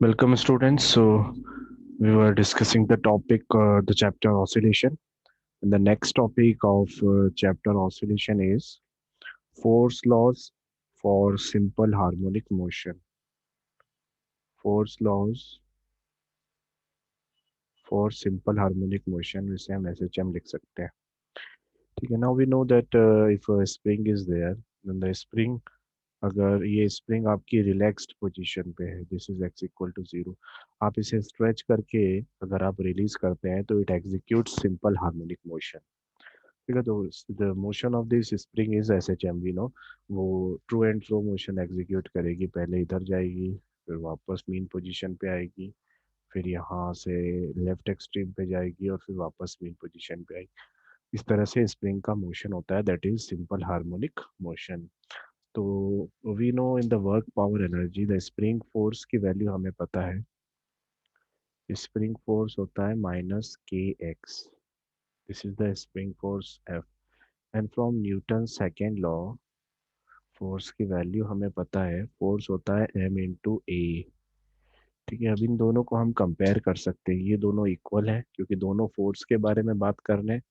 Welcome, students. So, we were discussing the topic, the chapter oscillation. And the next topic of chapter oscillation is force laws for simple harmonic motion. Force laws for simple harmonic motion, जिसे हम SHM लिख सकते हैं. ठीक है. Now we know that if a spring is there, then the spring, अगर ये spring आपकी रिलैक्स्ड पोजीशन पे है, this is x equal to zero, आप इसे स्ट्रेच करके अगर आप रिलीज करते हैं तो it execute simple harmonic motion. ठीक है. तो the motion of this spring is S H M, we know. वो to and fro motion execute करेगी. पहले इधर जाएगी, फिर वापस मीन पोजीशन पे आएगी, फिर यहाँ से लेफ्ट एक्सट्रीम पे जाएगी और फिर वापस मीन पोजीशन पे आएगी. इस तरह से स्प्रिंग का मोशन होता है, that is simple harmonic motion. तो we know in the work power energy the spring force की वैल्यू हमें पता है. स्प्रिंग फोर्स होता है माइनस के X. This is the spring force F. And from Newton second law force की value हमें पता है, फोर्स होता है एम इंटू ए. ठीक है. अब इन दोनों को हम कंपेयर कर सकते हैं, ये दोनों इक्वल है क्योंकि दोनों फोर्स के बारे में बात कर रहे हैं.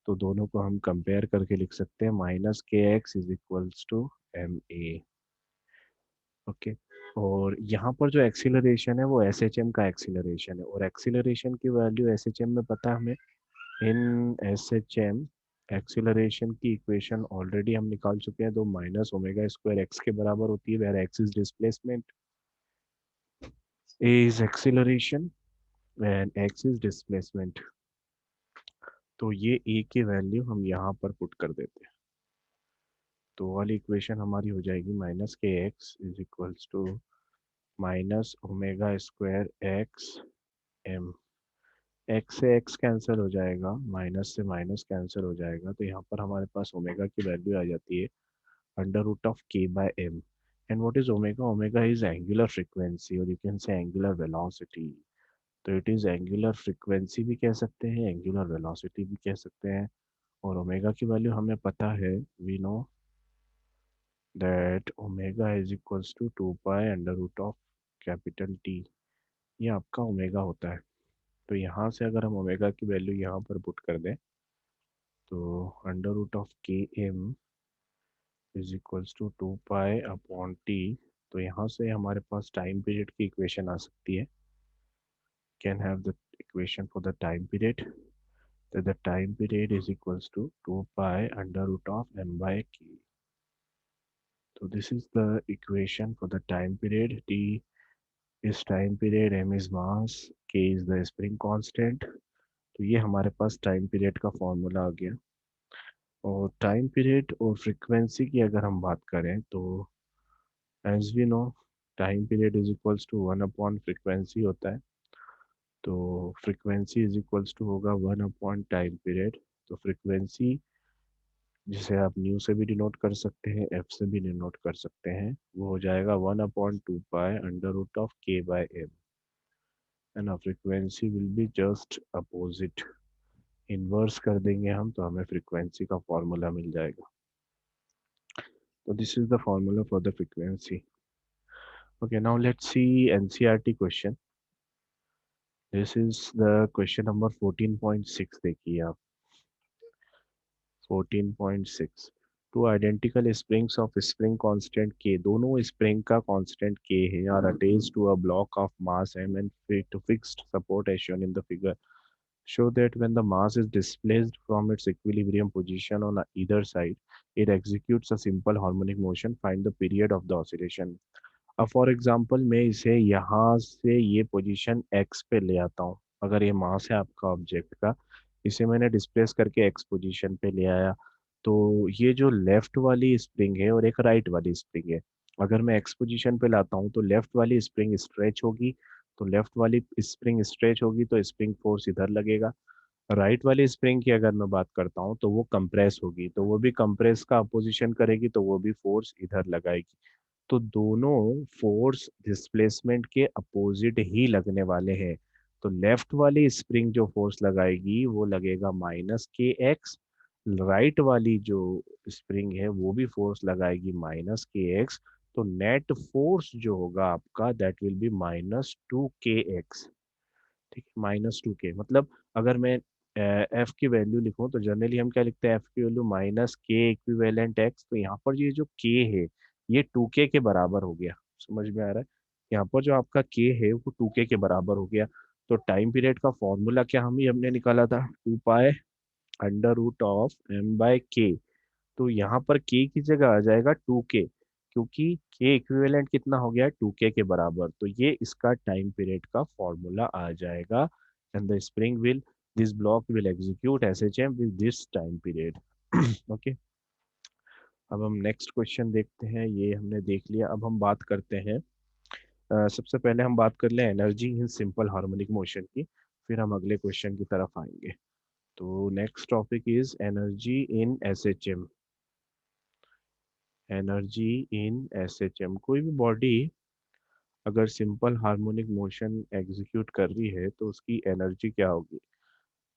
तो दोनों को हम कंपेयर करके लिख सकते हैं, माइनस के x is equals to m a. Okay. और यहाँ पर जो एक्सीलरेशन है वो एस एच एम का एक्सीलरेशन है, और एक्सीलरेशन की वैल्यू एस एच एम में पता है हमें. इन एस एच एम एक्सीलरेशन की इक्वेशन ऑलरेडी हम निकाल चुके हैं, तो माइनस ओमेगा स्क्वायर एक्स के बराबर होती है, where x is displacement, a is acceleration and x is displacement. तो ये ए की वैल्यू हम यहाँ पर पुट कर देते हैं. तो वाली इक्वेशन हमारी हो जाएगी माइनस के x is equals to minus omega square x m. X से एक्स कैंसिल हो जाएगा, माइनस से माइनस कैंसिल हो जाएगा, तो यहाँ पर हमारे पास ओमेगा की वैल्यू आ जाती है under root of K by M. And what is omega? Omega is angular frequency, और you can say angular velocity. तो इट इज एंगुलर फ्रीक्वेंसी भी कह सकते हैं, एंगुलर वेलोसिटी भी कह सकते हैं. और ओमेगा की वैल्यू हमें पता है, we know that omega is equals to 2 pi under root of capital T. ये आपका ओमेगा होता है. तो यहाँ से अगर हम ओमेगा की वैल्यू यहाँ पर पुट कर दें, तो under root of k m is equals to 2 pi upon T. तो यहाँ से हमारे पास टाइम पीरियड की इक्वेशन आ सकती है. Can have the equation for the time period, that the time period is equals to 2 pi under root of m by k. So this is the equation for the time period. T is time period, m is mass, k is the spring constant. तो ये हमारे पास time period का formula आ गया. और time period और frequency की अगर हम बात करें तो as we know time period is equals to one upon frequency होता है. तो फ्रीक्वेंसी इज इक्वल्स टू होगा वन अपॉन टाइम पीरियड. तो फ्रीक्वेंसी, जिसे आप न्यू से भी डिनोट कर सकते हैं, एफ से भी डिनोट कर सकते हैं, वो हो जाएगा one upon two pi under root of K by M. And frequency will be just opposite. Inverse कर देंगे हम तो हमें फ्रीक्वेंसी का फॉर्मूला मिल जाएगा. तो this is the formula for the frequency. Okay, now let's see NCERT question. This is the question number 14.6. देखिए आप, 14.6. Two identical springs of spring constant k, दोनों स्प्रिंग का कांस्टेंट के है, are attached to a block of mass m and to fixed support as shown in the figure. Show that when the mass is displaced from its equilibrium position on either side, it executes a simple harmonic motion. Find the period of the oscillation. अब for example मैं इसे यहाँ से ये position x पे ले आता हूँ. अगर ये मास है आपका ऑब्जेक्ट का, इसे मैंने डिस्प्लेस करके x पोजीशन पे ले आया, तो ये जो लेफ्ट वाली स्प्रिंग है और एक राइट वाली स्प्रिंग है, अगर मैं x पोजीशन पे लाता हूँ तो लेफ्ट वाली स्प्रिंग स्ट्रेच होगी. तो लेफ्ट वाली स्प्रिंग स्ट्रेच होगी तो स्प्रिंग फोर्स इधर लगेगा. राइट वाली स्प्रिंग की अगर मैं बात करता हूँ तो वो कंप्रेस होगी, तो वो भी कंप्रेस का अपोजिशन करेगी, तो वो भी फोर्स इधर लगाएगी. तो दोनों फोर्स डिस्प्लेसमेंट के अपोजिट ही लगने वाले हैं. तो लेफ्ट वाली स्प्रिंग जो फोर्स लगाएगी वो लगेगा माइनस के एक्स. राइट वाली जो स्प्रिंग है वो भी फोर्स लगाएगी माइनस के एक्स. तो नेट फोर्स जो होगा आपका दैट विल बी -2 kx। ठीक है, -2 k मतलब अगर मैं एफ की वैल्यू लिखूं तो जनरली हम क्या लिखते हैं, एफ की वैल्यू -k इक्विवेलेंट एक्स। तो यहाँ पर ये जो के है ये 2k के बराबर हो गया। समझ में आ रहा है? यहाँ पर जो आपका के है वो 2k के बराबर हो गया। तो टाइम पीरियड का फॉर्मूला क्या हम ही हमने निकाला था, 2 पाई √m/k। तो यहाँ पर के की जगह आ जाएगा 2k, क्योंकि के इक्विवेलेंट कितना हो गया, 2k के बराबर। तो ये इसका टाइम पीरियड का फॉर्मूला आ जाएगा। And the spring will, this block will execute SHM with this time period. Okay, अब हम नेक्स्ट क्वेश्चन देखते हैं। ये हमने देख लिया। अब हम बात करते हैं, सबसे पहले हम बात कर लें energy in simple harmonic motion की, फिर हम अगले क्वेश्चन की तरफ आएंगे। तो next topic is energy in SHM. Energy in SHM, कोई भी बॉडी अगर सिंपल हार्मोनिक मोशन एग्जीक्यूट कर रही है तो उसकी एनर्जी क्या होगी।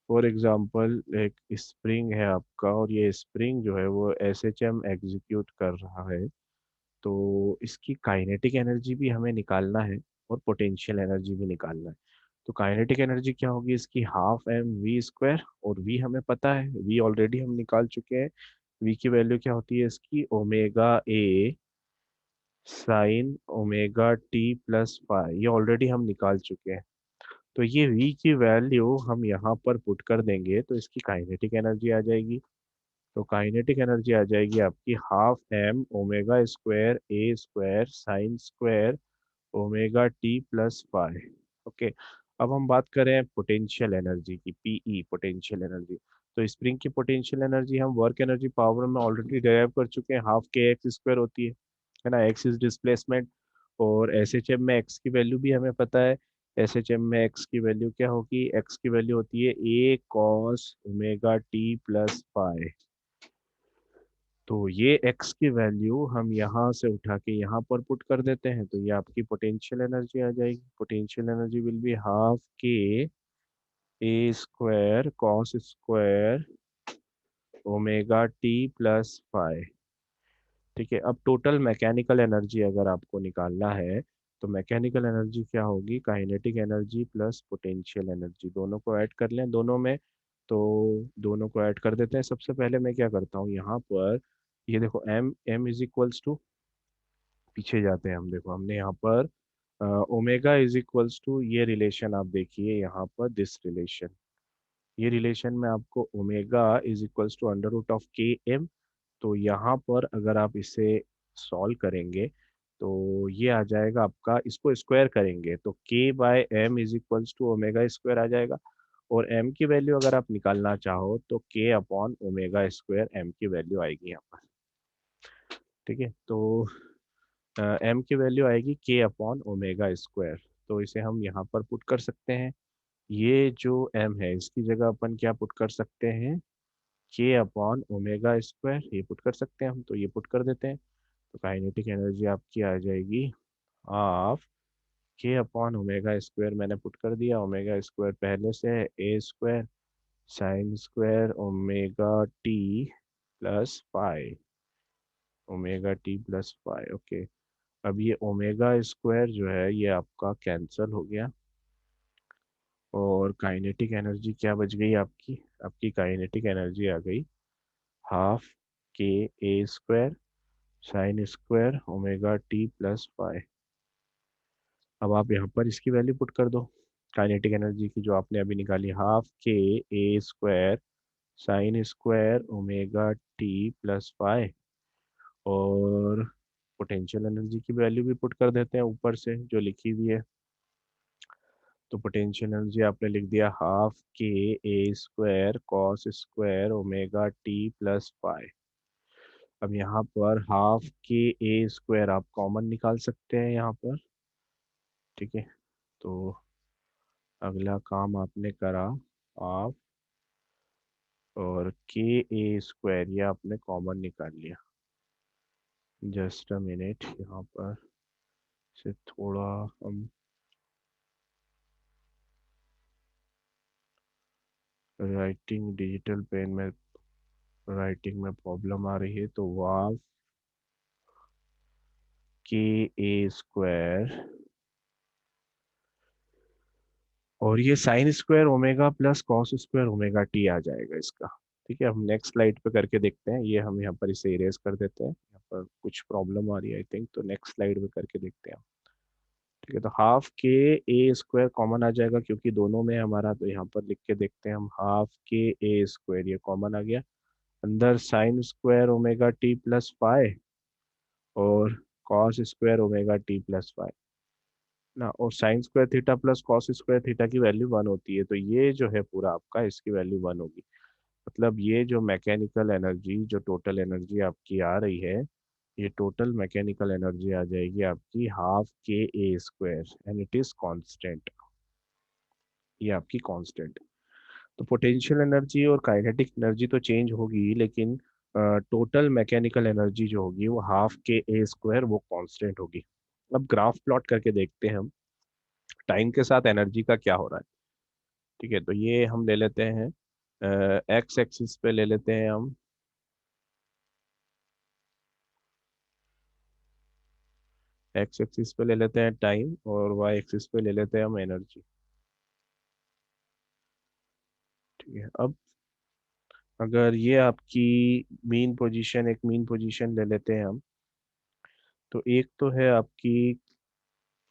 फॉर एग्जांपल एक स्प्रिंग है आपका, और ये स्प्रिंग जो है वो एसएचएम एग्जीक्यूट कर रहा है। तो इसकी काइनेटिक एनर्जी भी हमें निकालना है और पोटेंशियल एनर्जी भी निकालना है। तो काइनेटिक एनर्जी क्या होगी इसकी, ½ mv²। और वी हमें पता है, वी ऑलरेडी हम निकाल चुके हैं। वी की वैल्यू क्या होती है इसकी, ω साइन ω t + φ। ये ऑलरेडी हम निकाल चुके हैं। तो ये v की वैल्यू हम यहाँ पर पुट कर देंगे तो इसकी काइनेटिक एनर्जी आ जाएगी। तो काइनेटिक एनर्जी आ जाएगी आपकी ½ m ω² A² sine square ω t + φ। Okay, अब हम बात करें पोटेंशियल एनर्जी की, पीई पोटेंशियल एनर्जी। तो स्प्रिंग की पोटेंशियल एनर्जी हम वर्क एनर्जी पावर में ऑलरेडी डेराइव कर चुके हैं, ½ kx² होती है ना। एक्स इज डिस्प्लेसमेंट, और एस एच एम में एक्स की वैल्यू भी हमें पता है। एस एच एम में एक्स की वैल्यू क्या होगी, एक्स की वैल्यू होती है A cos ω t + φ। तो ये x की वैल्यू हम यहाँ से उठा के यहाँ पर पुट कर देते हैं, तो ये आपकी पोटेंशियल एनर्जी आ जाएगी। Potential energy will be ½ k A² cos² ω t + φ। ठीक है, अब टोटल मैकेनिकल एनर्जी अगर आपको निकालना है तो मैकेनिकल एनर्जी क्या होगी, kinetic energy plus potential energy, दोनों को ऐड कर लें दोनों में। तो दोनों को ऐड कर देते हैं। सबसे पहले मैं क्या करता हूँ यहाँ पर, ये देखो m m is equals to, पीछे जाते हैं हम, देखो हमने यहाँ पर ओमेगा इज इक्वल्स टू, ये रिलेशन आप देखिए यहाँ पर, दिस रिलेशन, ये रिलेशन में आपको omega is equals to √k m। तो यहाँ पर अगर आप इसे सॉल्व करेंगे तो ये आ जाएगा आपका, इसको स्क्वायर करेंगे तो k/m इज इक्वल्स टू ω² आ जाएगा। और m की वैल्यू अगर आप निकालना चाहो तो k/ω², m की वैल्यू आएगी यहाँ पर। ठीक है, तो m की वैल्यू आएगी k/ω²। तो इसे हम यहाँ पर पुट कर सकते हैं। ये जो m है इसकी जगह अपन क्या पुट कर सकते हैं, k/ω², ये पुट कर सकते हैं हम, तो ये पुट कर देते हैं। तो काइनेटिक एनर्जी आपकी आ जाएगी हाफ k/ω², मैंने पुट कर दिया, ω² पहले से है, A² sine square ω t + φ, ω t + φ। Okay, अब ये ω² जो है ये आपका कैंसल हो गया, और काइनेटिक एनर्जी क्या बच गई आपकी, आपकी काइनेटिक एनर्जी आ गई ½ k A² sine square ω t + φ। अब आप यहाँ पर इसकी वैल्यू पुट कर दो, काइनेटिक एनर्जी की जो आपने अभी निकाली, ½ k A² sine square ω t + φ। और पोटेंशियल एनर्जी की वैल्यू भी पुट कर देते हैं ऊपर से जो लिखी हुई है। तो पोटेंशियल एनर्जी आपने लिख दिया ½ kA² cos² ω t + φ। अब यहाँ पर ½ kA² आप कॉमन निकाल सकते हैं यहाँ पर। ठीक है, तो अगला काम आपने करा, आप और kA² ये आपने कॉमन निकाल लिया। जस्ट अ मिनट, यहाँ पर से थोड़ा हम राइटिंग, डिजिटल पेन में राइटिंग में प्रॉब्लम आ रही है, तो वाव के ए स्क्वायर, और ये sine square omega plus cos square omega T आ जाएगा इसका। ठीक है, हम नेक्स्ट स्लाइड पे करके देखते हैं। ये हम यहाँ पर इसे इरेज कर देते हैं, यहाँ पर कुछ प्रॉब्लम आ रही है आई थिंक, तो नेक्स्ट स्लाइड पे करके देखते हैं। ठीक है, तो half K A square common आ जाएगा क्योंकि दोनों में हमारा, तो यहाँ पर लिख के देखते हैं हम, हाफ के ए स्क्वायर ये कॉमन आ गया, अंदर sine square omega T plus phi और cos square omega T plus phi ना, और sine square theta plus cos square theta की वैल्यू वन होती है, तो ये जो है पूरा आपका इसकी वैल्यू वन होगी। मतलब ये जो मैकेनिकल एनर्जी, जो टोटल एनर्जी आपकी आ रही है, ये टोटल मैकेनिकल एनर्जी आ जाएगी आपकी half K A square and it is constant. ये आपकी कांस्टेंट। तो पोटेंशियल एनर्जी और काइनेटिक एनर्जी तो चेंज होगी, लेकिन टोटल मैकेनिकल एनर्जी जो होगी वो हाफ के ए स्क्वायर वो कांस्टेंट होगी। अब ग्राफ प्लॉट करके देखते हैं हम टाइम के साथ एनर्जी का क्या हो रहा है। ठीक है, तो ये हम ले लेते हैं एक्स एक्सिस पे ले लेते हैं हम, एक्स एक्सिस पे ले लेते हैं टाइम और वाई एक्सिस पे ले लेते हैं हम एनर्जी। ठीक है, अब अगर ये आपकी मीन पोजीशन, एक मीन पोजीशन ले लेते हैं हम, तो एक तो है आपकी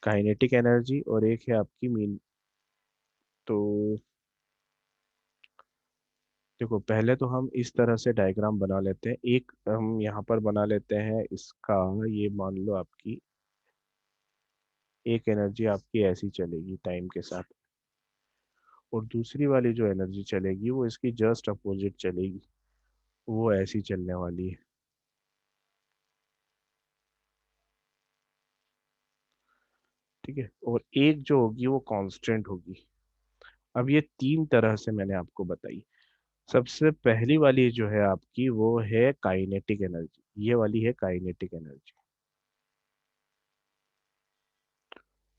काइनेटिक एनर्जी और एक है आपकी मीन। तो देखो, पहले तो हम इस तरह से डायग्राम बना लेते हैं। एक हम यहाँ पर बना लेते हैं इसका, ये मान लो आपकी एक एनर्जी आपकी ऐसी चलेगी टाइम के साथ, और दूसरी वाली जो एनर्जी चलेगी वो इसकी जस्ट अपोजिट चलेगी, वो ऐसी चलने वाली है। ठीक है, और एक जो होगी वो कांस्टेंट होगी। अब ये तीन तरह से मैंने आपको बताई। सबसे पहली वाली जो है आपकी वो है काइनेटिक एनर्जी, ये वाली है काइनेटिक एनर्जी।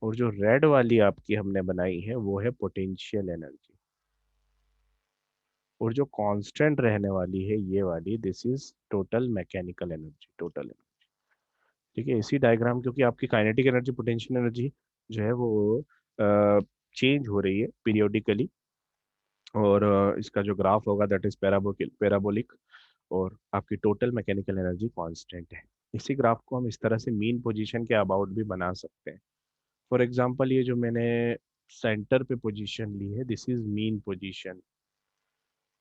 और जो रेड वाली आपकी हमने बनाई है वो है पोटेंशियल एनर्जी। और जो कांस्टेंट रहने वाली है ये वाली, this is total mechanical energy, total energy. ठीक है, इसी डायग्राम, क्योंकि आपकी काइनेटिक एनर्जी पोटेंशियल एनर्जी जो है वो चेंज हो रही है पीरियोडिकली, और इसका जो ग्राफ होगा दैट इज पैराबोलिक, और आपकी टोटल मैकेनिकल एनर्जी कांस्टेंट है। इसी ग्राफ को हम इस तरह से मीन पोजीशन के अबाउट भी बना सकते हैं। फॉर एग्जांपल, ये जो मैंने सेंटर पे पोजीशन ली है, दिस इज मीन पोजीशन।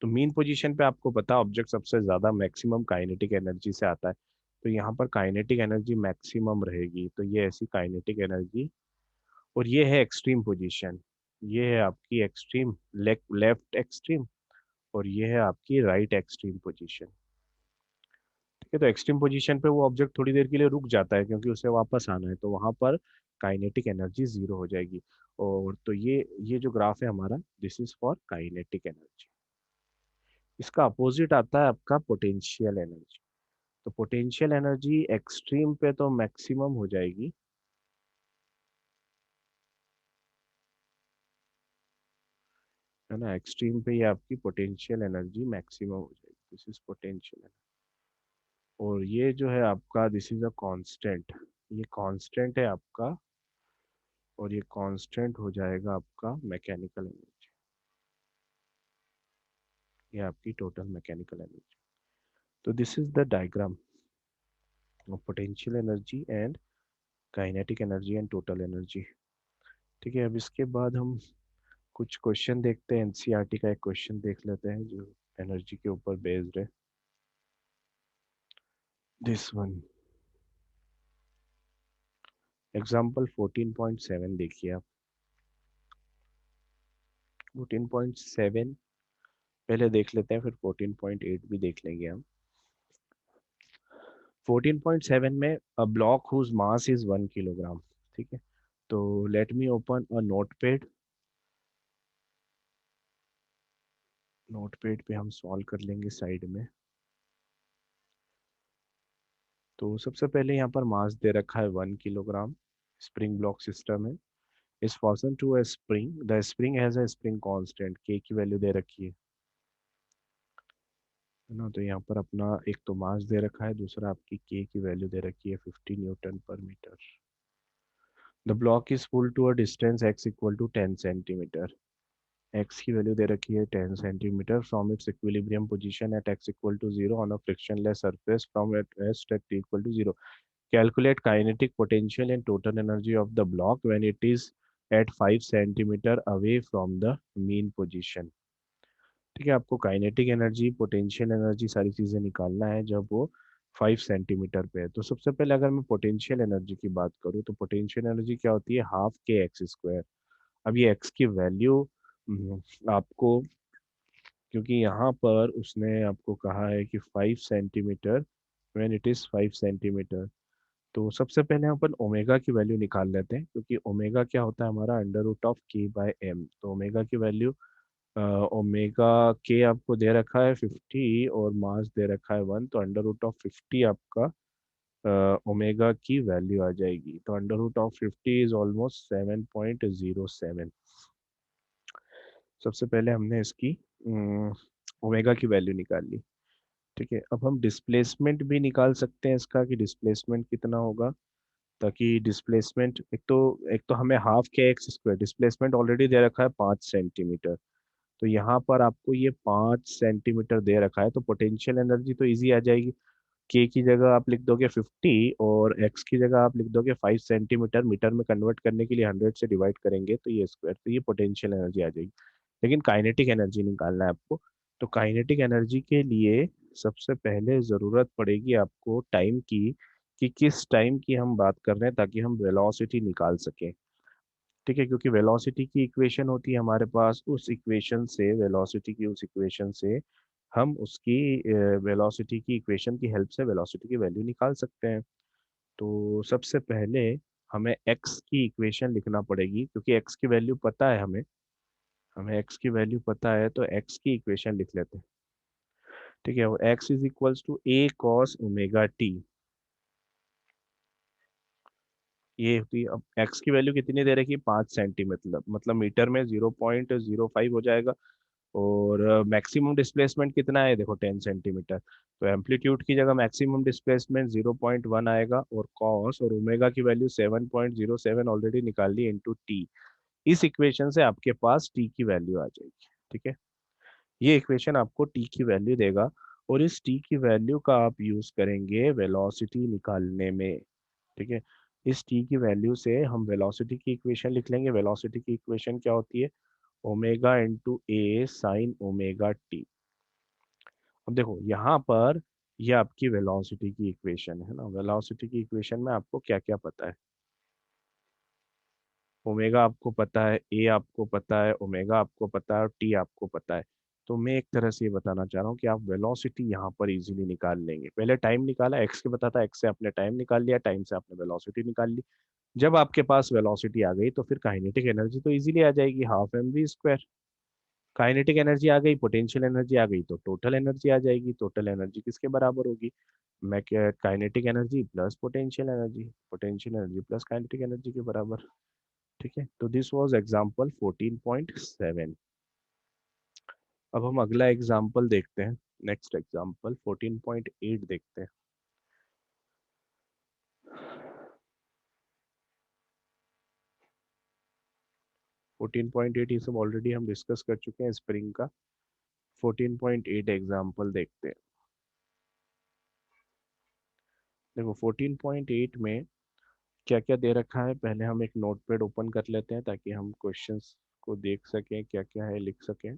तो मीन पोजीशन पे आपको पता, ऑब्जेक्ट सबसे ज्यादा मैक्सिमम काइनेटिक एनर्जी से आता है, तो यहाँ पर काइनेटिक एनर्जी मैक्सिमम रहेगी, तो ये ऐसी काइनेटिक एनर्जी। और ये है एक्सट्रीम पोजीशन, ये है आपकी एक्सट्रीम लेफ्ट एक्सट्रीम, और ये है आपकी राइट एक्सट्रीम पोजीशन। ठीक है, तो एक्सट्रीम पोजीशन पे वो ऑब्जेक्ट थोड़ी देर के लिए रुक जाता है क्योंकि उसे वापस आना है, तो वहां पर काइनेटिक एनर्जी जीरो हो जाएगी। और तो ये जो ग्राफ है हमारा, this is for kinetic energy. इसका अपोजिट आता है आपका पोटेंशियल एनर्जी। तो पोटेंशियल एनर्जी एक्सट्रीम पे तो मैक्सिमम हो जाएगी, है ना, एक्सट्रीम पे ये आपकी पोटेंशियल एनर्जी मैक्सिमम हो जाएगी, दिस इज पोटेंशियल। और ये जो है आपका, दिस इज अ कांस्टेंट, ये कांस्टेंट है आपका, और ये कांस्टेंट हो जाएगा आपका मैकेनिकल एनर्जी, ये आपकी टोटल मैकेनिकल एनर्जी। तो this is the diagram of potential energy and kinetic energy and total energy. ठीक है, अब इसके बाद हम कुछ क्वेश्चन देखते हैं, एनसीईआरटी का एक क्वेश्चन देख लेते हैं जो एनर्जी के ऊपर बेस्ड है। दिस वन, एग्जाम्पल 14.7 देखिए आप। 14.7 पहले देख लेते हैं, फिर 14.8 भी देख लेंगे हम। 14.7 में, a block whose mass is 1 kilogram. ठीक है, तो let me open a notepad, notepad पे हम सॉल्व कर लेंगे साइड में। तो सबसे पहले यहाँ पर मास दे रखा है 1 किलोग्राम, स्प्रिंग ब्लॉक सिस्टम है, is fastened to a spring, the spring has a spring constant, k की वैल्यू दे रखी है है ना। तो यहाँ पर अपना एक तो मास दे रखा है, दूसरा आपकी के की वैल्यू दे रखी है 50 Newton/मीटर। The block is pull to a distance x equal to 10 centimetre. x की वैल्यू दे रखी है 10 centimetre from its equilibrium position at x equal to 0 on a frictionless surface from at rest at t equal to 0। Calculate kinetic potential and total energy of the block when it is at 5 centimetre away from the mean position. ठीक है, आपको kinetic energy, potential energy, सारी चीजें निकालना है जब वो 5 centimetre पे है। तो सबसे पहले अगर मैं पोटेंशियल एनर्जी की बात करूँ तो पोटेंशियल एनर्जी क्या होती है, हाफ के एक्स स्क्वायर। अब ये एक्स की वैल्यू आपको, क्योंकि यहाँ पर उसने आपको कहा है कि 5 centimetre, when it is 5 centimetre, तो सबसे पहले हम अपन ओमेगा की वैल्यू निकाल लेते हैं, क्योंकि ओमेगा क्या होता है हमारा, √k/m। तो ओमेगा की वैल्यू, ओमेगा के आपको दे रखा है 50 और मास दे रखा है 1, तो √50 आपका ओमेगा की वैल्यू आ जाएगी। तो √50 इज ऑलमोस्ट 7.07। सबसे पहले हमने इसकी ओमेगा की वैल्यू निकाल ली। ठीक है, अब हम डिस्प्लेसमेंट भी निकाल सकते हैं इसका, कि डिस्प्लेसमेंट कितना होगा। ताकि डिस्प्लेसमेंट, एक तो हमें हाफ के एक्स स्क्वायर, डिस्प्लेसमेंट ऑलरेडी दे रखा है 5 सेंटीमीटर, तो यहाँ पर आपको ये 5 सेंटीमीटर दे रखा है, तो पोटेंशियल एनर्जी तो इजी आ जाएगी। के की जगह आप लिख दोगे 50 और एक्स की जगह आप लिख दोगे 5 सेंटीमीटर। मीटर में कन्वर्ट करने के लिए 100 से डिवाइड करेंगे तो ये स्क्वायर, तो ये पोटेंशियल एनर्जी आ जाएगी। लेकिन काइनेटिक एनर्जी निकालना है आपको। तो काइनेटिक एनर्जी के लिए सबसे पहले ज़रूरत पड़ेगी आपको टाइम की, कि किस टाइम की हम बात कर रहे हैं, ताकि हम वेलोसिटी निकाल सकें। ठीक है, क्योंकि वेलोसिटी की इक्वेशन होती है हमारे पास, उस इक्वेशन से, वेलोसिटी की उस इक्वेशन से हम उसकी वेलोसिटी की इक्वेशन की हेल्प से वेलोसिटी की वैल्यू निकाल सकते हैं। तो सबसे पहले हमें x की इक्वेशन लिखना पड़ेगी, क्योंकि x की वैल्यू पता है हमें, x की वैल्यू पता है, तो x की इक्वेशन लिख लेते हैं। ठीक है, वो x is equals to a cos omega t. ये होती है, अब x की वैल्यू कितनी दे रखी है, 5 सेंटीमीटर, मतलब मीटर में 0.05 हो जाएगा। और मैक्सिमम डिस्प्लेसमेंट कितना है, देखो 10 सेंटीमीटर, तो एम्पलीट्यूड की जगह मैक्सिमम डिस्प्लेसमेंट 0.1 आएगा, और कॉस और ओमेगा की वैल्यू 7.07 ऑलरेडी निकाल ली, इंटू टी। इस इक्वेशन से आपके पास टी की वैल्यू आ जाएगी। ठीक है, ये इक्वेशन आपको टी की वैल्यू देगा, और इस टी की वैल्यू का आप यूज करेंगे वेलोसिटी निकालने में। ठीक है, इस टी की वैल्यू से हम वेलोसिटी की इक्वेशन लिख लेंगे। वेलोसिटी की इक्वेशन क्या होती है, ओमेगा इंटू ए साइन ओमेगा टी। अब देखो यहाँ पर, ये आपकी वेलोसिटी की इक्वेशन है ना। वेलोसिटी की इक्वेशन में आपको क्या क्या पता है, ओमेगा आपको पता है, ए आपको पता है, ओमेगा आपको पता है, और टी आपको पता है। तो मैं एक तरह से ये बताना चाह रहा हूँ कि आप वेलोसिटी यहाँ पर इजीली निकाल लेंगे। पहले टाइम निकाला, एक्स के पता था, एक्स से आपने टाइम निकाल लिया, टाइम से आपने वेलोसिटी निकाल ली। जब आपके पास वेलोसिटी आ गई तो फिर काइनेटिक एनर्जी तो इजीली आ जाएगी, हाफ mv²। काइनेटिक एनर्जी आ गई, पोटेंशियल एनर्जी आ गई, तो टोटल एनर्जी आ जाएगी। टोटल एनर्जी किसके बराबर होगी, मैं क्या, kinetic energy plus potential energy, potential energy plus kinetic energy के बराबर। ठीक है, तो दिस वाज एग्जांपल 14.7। अब हम अगला एग्जांपल देखते हैं, नेक्स्ट एग्जांपल 14.8 देखते हैं। 14.8 ये सब ऑलरेडी हम डिस्कस कर चुके हैं स्प्रिंग का। 14.8 एग्जांपल देखते हैं। देखो 14.8 में क्या क्या दे रखा है, पहले हम एक नोटपैड ओपन कर लेते हैं ताकि हम क्वेश्चंस को देख सकें, क्या क्या है लिख सकें।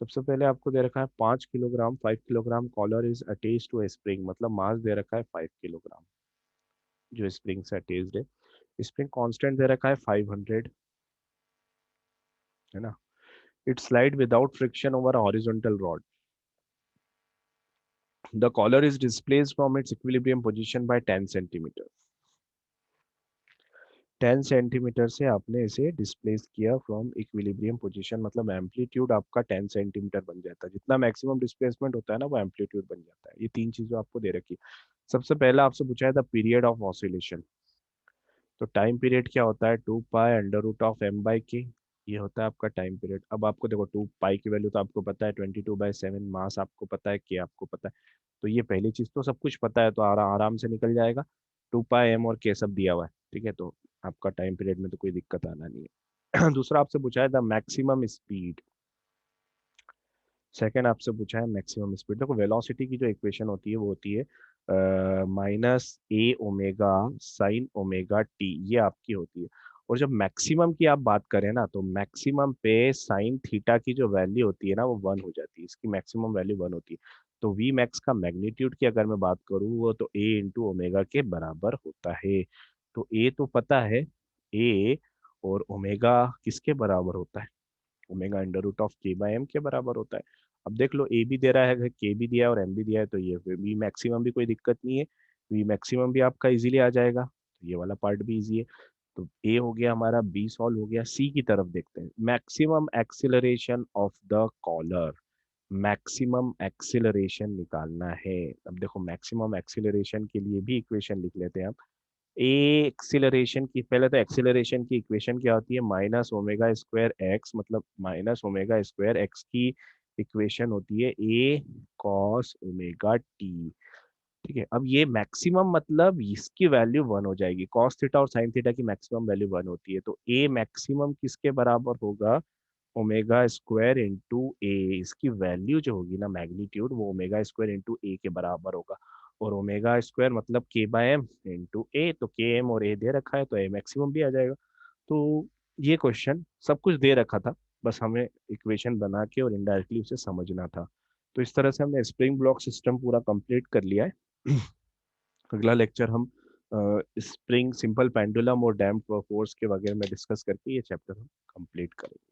सबसे पहले आपको दे रखा है 5 kilogram, 5 kilogram collar is attached to a spring, मतलब मास दे रखा है 5 किलोग्राम, जो स्प्रिंग से अटैच्ड है। स्प्रिंग कांस्टेंट दे रखा है 500, है ना। It slide without friction over horizontal rod. The collar is displaced from its equilibrium position by 10 centimetre. 10 centimetre से आपने इसे डिस्प्लेस किया फ्रॉम इक्विलिब्रियम पोजीशन, मतलब एम्पलीट्यूड आपका 10 सेंटीमीटर बन जाता है। जितना मैक्सिमम डिस्प्लेसमेंट होता है ना, वो एम्पलीट्यूड बन जाता है। ये तीन चीजें आपको दे रखी है। सबसे पहला आपसे पूछा है द पीरियड ऑफ ऑसिलेशन। तो टाइम पीरियड क्या होता है, 2 pi under root of m by k. ये होता है आपका टाइम पीरियड। अब आपको देखो 2 पाई की वैल्यू तो आपको पता है 22/7, मास आपको पता है, के आपको पता है। तो ये पहली चीज तो सब कुछ पता है, तो आराम से निकल जाएगा। 2 पाई m और के सब दिया हुआ है, ठीक है। तो आपका टाइम पीरियड में तो कोई दिक्कत आना नहीं है। दूसरा आपसे पूछा है द मैक्सिमम स्पीड। सेकंड आपसे पूछा है मैक्सिमम स्पीड। देखो वेलोसिटी की जो इक्वेशन होती है वो होती है -a omega sin omega t, ये आपकी होती है। और जब मैक्सिमम की आप बात करें ना, तो मैक्सिमम पे साइन थीटा की जो वैल्यू होती है ना, वो 1 हो जाती है। इसकी मैक्सिमम वैल्यू 1 होती है। तो वी मैक्स का मैग्नीट्यूड की अगर मैं बात करूँ, वो तो a इंटू ओमेगा के बराबर होता है। तो a तो पता है, a, और ओमेगा किसके बराबर होता है? ओमेगा √k/m के बराबर होता है। अब देख लो ए भी दे रहा है, के भी दिया है और एम भी दिया है, तो ये वी मैक्सिमम भी कोई दिक्कत नहीं है। वी मैक्सिमम भी आपका इजीली आ जाएगा, तो ये वाला पार्ट भी इजी है। तो ए हो गया हमारा, बी सॉल्व हो गया। सी की तरफ देखते हैं, maximum acceleration of the collar. Maximum acceleration निकालना है। अब देखो मैक्सिमम एक्सिलरेशन के लिए भी इक्वेशन लिख लेते हैं आप। ए एक्सिलरेशन की, पहले तो एक्सिलरेशन की इक्वेशन क्या होती है? -ओमेगा स्क्वायर एक्स, मतलब -ओमेगा स्क्वायर एक्स की इक्वेशन होती है ए कॉस ओमेगा टी। ठीक है, अब ये मैक्सिमम मतलब इसकी वैल्यू 1 हो जाएगी। कॉस थीटा और साइन थीटा की मैक्सिमम वैल्यू 1 होती है, तो ए मैक्सिमम किसके बराबर होगा? ओमेगा स्क्वायर इंटू ए। इसकी वैल्यू जो होगी ना, मैग्नीट्यूड, वो ओमेगा स्क्वायर इंटू ए के बराबर होगा। और ओमेगा स्क्वायर मतलब k/m इंटू ए, तो के एम और ए दे रखा है, तो ए मैक्सिमम भी आ जाएगा। तो ये क्वेश्चन सब कुछ दे रखा था, बस हमें इक्वेशन बना के और इनडायरेक्टली उसे समझना था। तो इस तरह से हमने स्प्रिंग ब्लॉक सिस्टम पूरा कंप्लीट कर लिया है। अगला लेक्चर हम स्प्रिंग, सिंपल पेंडुलम और डैम्प फोर्स के वगैरह में डिस्कस करके ये चैप्टर हम कंप्लीट करेंगे।